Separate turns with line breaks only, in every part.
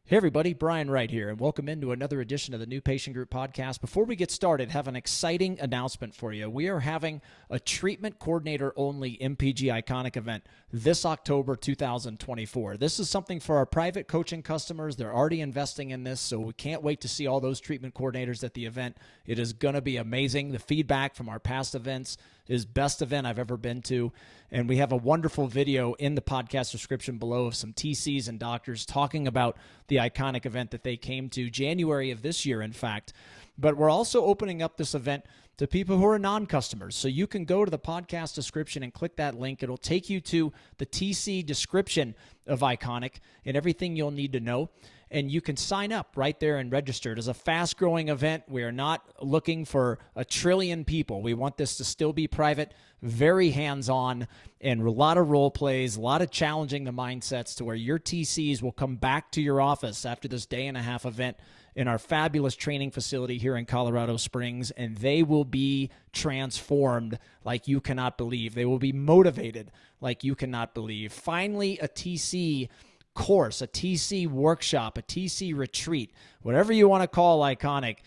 Hey everybody, Brian Wright here, and welcome into another edition of the New Patient Group podcast. Before we get started, have an exciting announcement for you. We are having a treatment coordinator only MPG Iconic event this October 2024. This is something for our private coaching customers. They're already investing in this, so we can't wait to see all those treatment coordinators at the event. It is going to be amazing. The feedback from our past events is best event I've ever been to. And we have a wonderful video in the podcast description below of some TCs and doctors talking about the iconic event that they came to January of this year, in fact. But we're also opening up this event to people who are non-customers. So you can go to the podcast description and click that link. It'll take you to the TC description of Iconic and everything you'll need to know. And you can sign up right there and register. It is a fast-growing event. We are not looking for 1 trillion people. We want this to still be private, very hands-on, and a lot of role plays, a lot of challenging the mindsets to where your TCs will come back to your office after this day-and-a-half event in our fabulous training facility here in Colorado Springs, and they will be transformed like you cannot believe. They will be motivated like you cannot believe. Finally, a TC course, a TC workshop, a TC retreat, whatever you want to call Iconic,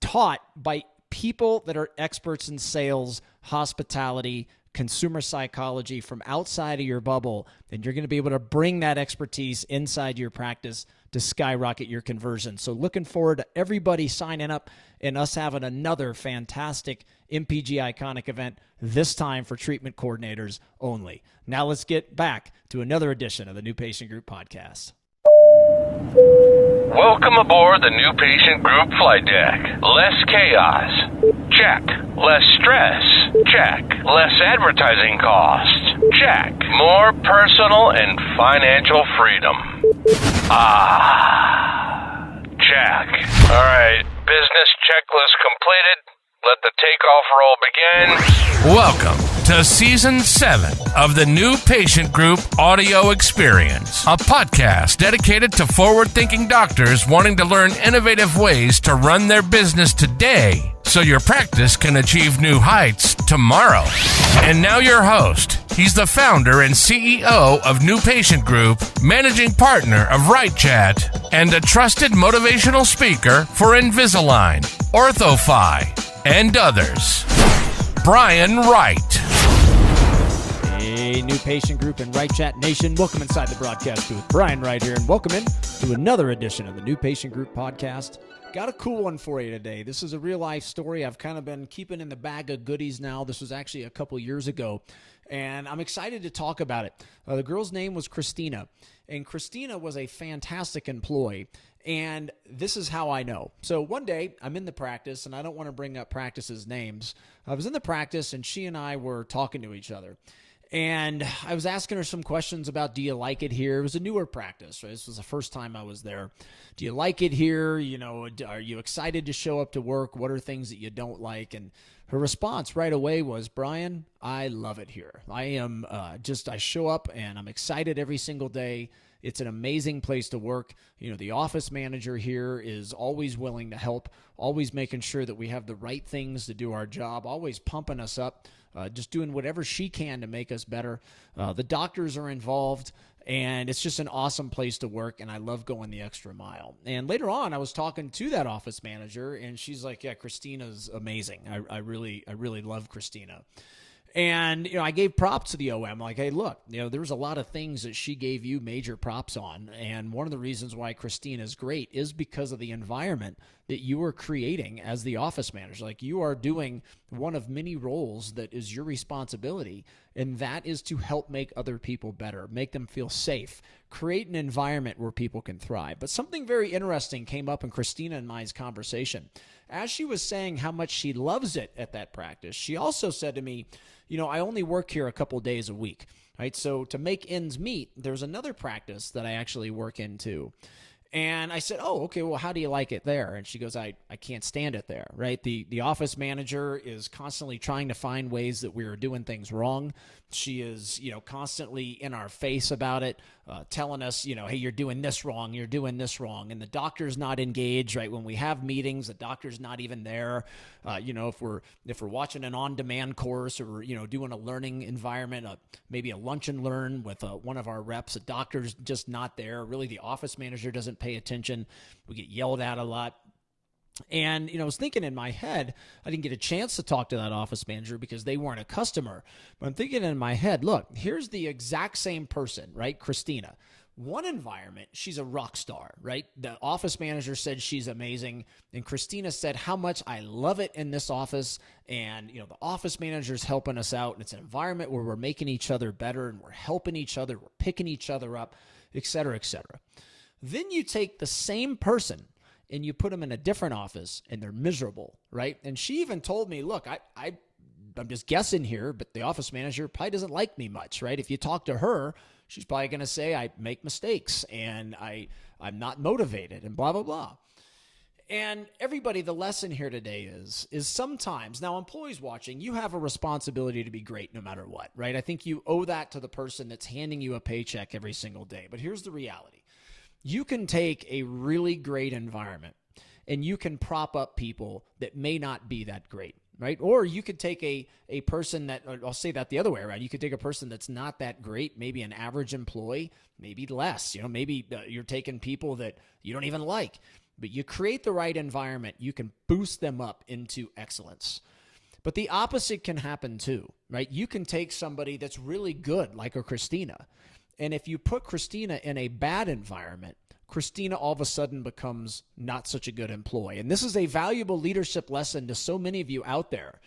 taught by people that are experts in sales, hospitality, consumer psychology from outside of your bubble, and you're going to be able to bring that expertise inside your practice to skyrocket your conversion. So looking forward to everybody signing up and us having another fantastic MPG Iconic event, this time for treatment coordinators only. Now let's get back to another edition of the New Patient Group podcast.
Welcome aboard the New Patient Group flight deck. Less chaos. Check. Less stress. Check. Less advertising costs. Check. More personal and financial freedom. Check. All right, business checklist completed. Let the takeoff roll begin. Welcome to Season 7 of the New Patient Group Audio Experience, a podcast dedicated to forward-thinking doctors wanting to learn innovative ways to run their business today so your practice can achieve new heights tomorrow. And now your host. He's the founder and CEO of New Patient Group, managing partner of WrightChat, and a trusted motivational speaker for Invisalign, OrthoFi, and others. Brian Wright.
Hey, New Patient Group and WrightChat Nation. Welcome inside the broadcast booth. Brian Wright here, and welcome in to another edition of the New Patient Group podcast. Got a cool one for you today. This is a real-life story I've kind of been keeping in the bag of goodies now. This was actually a couple years ago, and I'm excited to talk about it. The girl's name was Christina, and Christina was a fantastic employee. And this is how I know. So one day I'm in the practice, and I don't want to bring up practices names. I was in the practice, and she and I were talking to each other. And I was asking her some questions about, do you like it here? It was a newer practice, right? This was the first time I was there. Do you like it here? You know, are you excited to show up to work? What are things that you don't like? And her response right away was, Brian, I love it here. I am I show up and I'm excited every single day. It's an amazing place to work. You know, the office manager here is always willing to help, always making sure that we have the right things to do our job, always pumping us up, just doing whatever she can to make us better. The doctors are involved, and it's just an awesome place to work, and I love going the extra mile. And later on, I was talking to that office manager, and she's like, yeah, Christina's amazing. I really love Christina. And, you know, I gave props to the OM, like, hey, look, you know, there was a lot of things that she gave you major props on. And one of the reasons why Christina is great is because of the environment that you are creating as the office manager. Like, you are doing one of many roles that is your responsibility, and that is to help make other people better, make them feel safe, create an environment where people can thrive. But something very interesting came up in Christina and my conversation. As she was saying how much she loves it at that practice, she also said to me, you know, I only work here a couple days a week, right? So to make ends meet, there's another practice that I actually work in too. And I said, oh, okay, well, how do you like it there? And she goes, I can't stand it there, right? The office manager is constantly trying to find ways that we are doing things wrong. She is, you know, constantly in our face about it. telling us, hey, you're doing this wrong, you're doing this wrong, and the doctor's not engaged, right? When we have meetings, the doctor's not even there. If we're watching an on-demand course, or we're, doing a learning environment, maybe a lunch and learn with one of our reps, the doctor's just not there. Really, the office manager doesn't pay attention. We get yelled at a lot. And, I was thinking in my head, I didn't get a chance to talk to that office manager because they weren't a customer. But I'm thinking in my head, look, here's the exact same person, right? Christina. One environment, she's a rock star, right? The office manager said she's amazing. And Christina said how much I love it in this office. And, the office manager's helping us out. And it's an environment where we're making each other better and we're helping each other. We're picking each other up, et cetera, et cetera. Then you take the same person and you put them in a different office and they're miserable, right? And she even told me, look, I'm just guessing here, but the office manager probably doesn't like me much, right? If you talk to her, she's probably going to say I make mistakes and I'm not motivated and blah, blah, blah. And everybody, the lesson here today is sometimes, now employees watching, you have a responsibility to be great no matter what, right? I think you owe that to the person that's handing you a paycheck every single day. But here's the reality. You can take a really great environment and you can prop up people that may not be that great, right? Or you could take a person that, I'll say that the other way around. You could take a person that's not that great, maybe an average employee, maybe less, maybe you're taking people that you don't even like, but you create the right environment, you can boost them up into excellence. But the opposite can happen too, right? You can take somebody that's really good, like a Christina, and if you put Christina in a bad environment, Christina all of a sudden becomes not such a good employee. And this is a valuable leadership lesson to so many of you out there,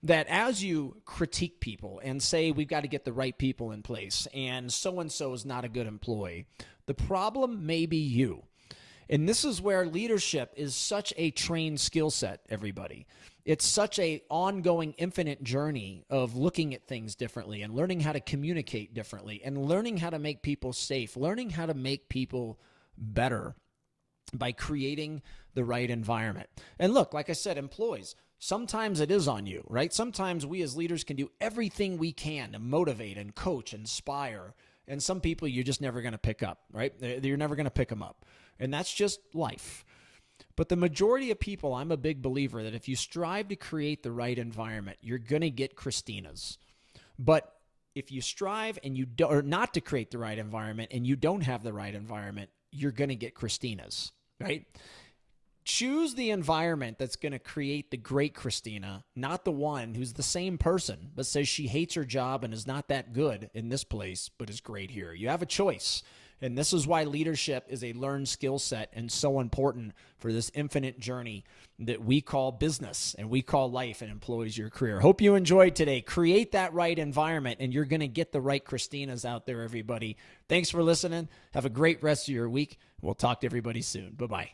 that as you critique people and say, we've got to get the right people in place and so-and-so is not a good employee, the problem may be you. And this is where leadership is such a trained skill set, everybody. It's such a ongoing, infinite journey of looking at things differently and learning how to communicate differently and learning how to make people safe, learning how to make people better by creating the right environment. And look, like I said, employees, sometimes it is on you, right? Sometimes we as leaders can do everything we can to motivate and coach, inspire. And some people you're just never going to pick up, right? You're never going to pick them up. And that's just life. But the majority of people, I'm a big believer that if you strive to create the right environment, you're going to get Christinas. But if you strive and you do, or not to create the right environment and you don't have the right environment, you're going to get Christinas, right? Choose the environment that's going to create the great Christina, not the one who's the same person, but says she hates her job and is not that good in this place, but is great here. You have a choice. And this is why leadership is a learned skill set and so important for this infinite journey that we call business and we call life and employs your career. Hope you enjoyed today. Create that right environment and you're going to get the right Christinas out there, everybody. Thanks for listening. Have a great rest of your week. We'll talk to everybody soon. Bye-bye.